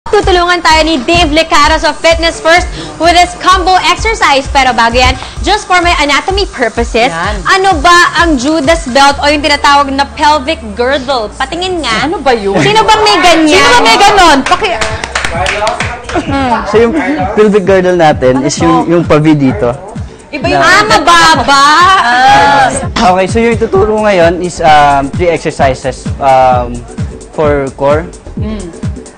Tutulungan tayo ni Dave Licaros of Fitness First with his combo exercise. Pero bago yan, just for my anatomy purposes, ano ba ang Judas belt o yung tinatawag na pelvic girdle? Patingin nga. Ano ba yun? Sino bang may ganyan? Sino ba may ganon? So yung pelvic girdle natin is yung pavi dito. Iba yung mababa. Okay, so yung ituturo ngayon is 3 exercises for core.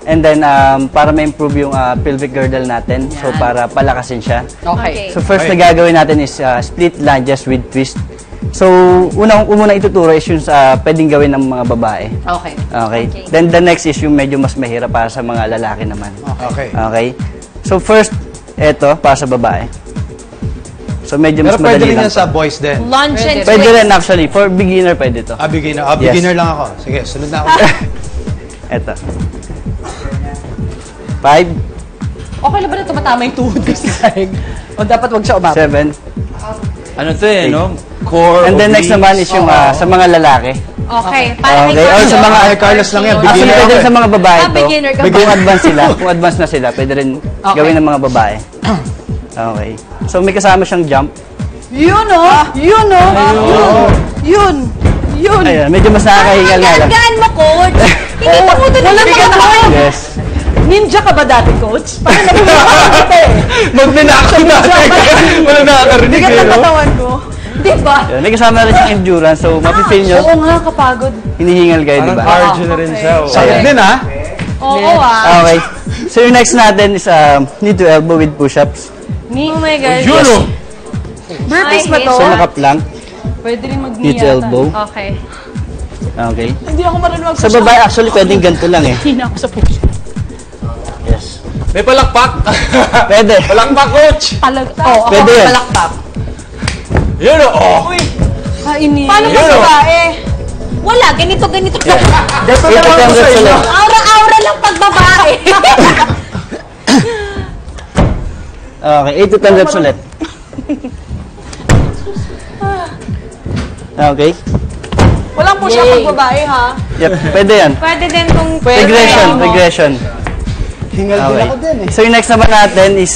And then, para ma-improve yung pelvic girdle natin. So, para palakasin siya. Okay. So, first na gagawin natin is split lunges with twist. So, unang ituturo is yung pwedeng gawin ng mga babae. Okay. Okay. Then, the next is yung medyo mas mahirap para sa mga lalaki naman. Okay. Okay. So, first, eto, para sa babae. So, medyo mas Pero pwede madali rin lang. yan sa boys din. Lunge and Pwede twist. rin actually. For beginner, pwede to. Beginner. Yes. Beginner lang ako. Sige, sunod na ako. Eto. 5, Okay na ba na tumatama yung tuhod ko sa sahig? O dapat wag siya umabot? 7, Ano to eh, no? Core, and then next naman is yung sa mga lalaki. Okay. Para kay Okay, or sa mga Carlos lang yan. Actually, Beginner pwede rin ako. sa mga babae to. beginner ka. Kung advance sila, kung advance na sila, pwede rin gawin ng mga babae. Okay. So, may kasama siyang jump. Yun o! Yun o! Yun! Yun! Ayan, medyo mas nakakahingal nga lang. Gaan mo, coach. Hindi pa mo doon Wala mga na. Yes. Ninja ka ba dati, coach? Parang nabumukha kita eh. Magnanakaw na. Wala nakakarinig Bigat eh, ng no? katawan ko. Di ba? Ayan, may kasama rin siyang endurance. So, mapipil nyo, Oo nga, kapagod. hinihingal kayo, di Parang ba? cardio na rin siya. Sakit din, ha? Oo, Okay. So, yung next natin is knee to elbow with push-ups. Oh my God. Yun o! Burpees ba to? So, naka-plank, Pwede rin knee to elbow. Okay. Okay. Hindi ako marunong Sa babae, actually, pwedeng ganito lang eh. Hina ako sa push. Yes. May palakpak! Pwede. Palakpak, coach! Oo, ako Pwede yan. palakpak. Yun o! Oh. Kainin. Paano ba Yun, oh. babae? Wala, ganito. Dito na lang ako sa'yo. Aura-aura lang pag babae. Okay, 8 to 10 reps ulit. Okay. Walang push-up pag babae, ha? Yep, pwede yan. Pwede din kung... Regression. Hingal din Okay. ako din, eh. So yung next naman natin is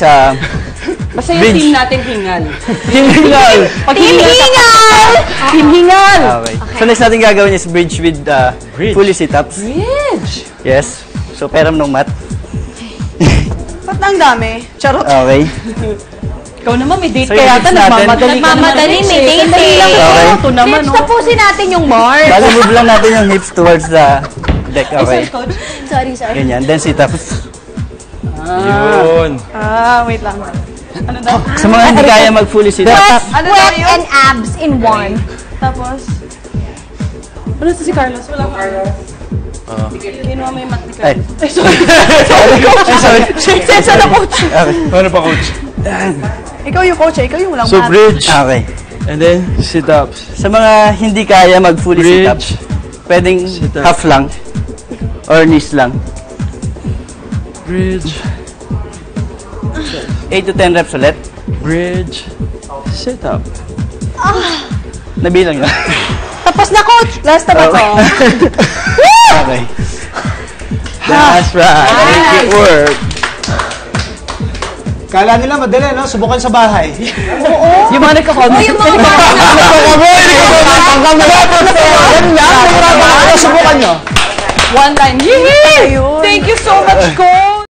Basta yung Bridge. team natin hingal. hingal. Pag Team Hingal! Team hingal! Okay. So next natin gagawin is bridge with fully sit-ups. Bridge! Yes. So peram ng mat. Ba't ang dami? Charot. Okay. Ikaw naman, may date So, ka yung yata. tips natin- Nagmamadali ka Nagmamadali, may date Sandali lang eh. Okay. ito naman, Tips, oh. tapusin natin yung mark. Bali move lang natin yung hips towards the deck. Sorry, Okay. coach. Sorry. Ganyan. Then sit-ups. Yun! Wait lang. Ano daw? Sa mga hindi kaya mag-fully sit-ups, Ano daw Sweat yun? and abs in one. Tapos? Ano to si Carlos? Wala Carlos. Kinuha mo yung mat ni ay. Carlos. Ay, sorry. Sorry. Sensa na, coach. Okay. Paano pa, coach? Ikaw yung coach, eh. Ikaw yung walang So, mat. bridge. Okay. And then, sit-ups. Sa mga hindi kaya mag-fully Bridge. sit-ups, pwedeng Sit-up. half lang or knees lang. Bridge. 8 to 10 reps ulit. Bridge. Sit-up. Nabilang yun. Tapos na, coach. Last na ba to? Okay. That's right. Make it work. Kala nila madali, no? Subukan sa bahay. Yung mga nagka-comment. Subukan nyo. One line. Yee! Thank you so much, coach.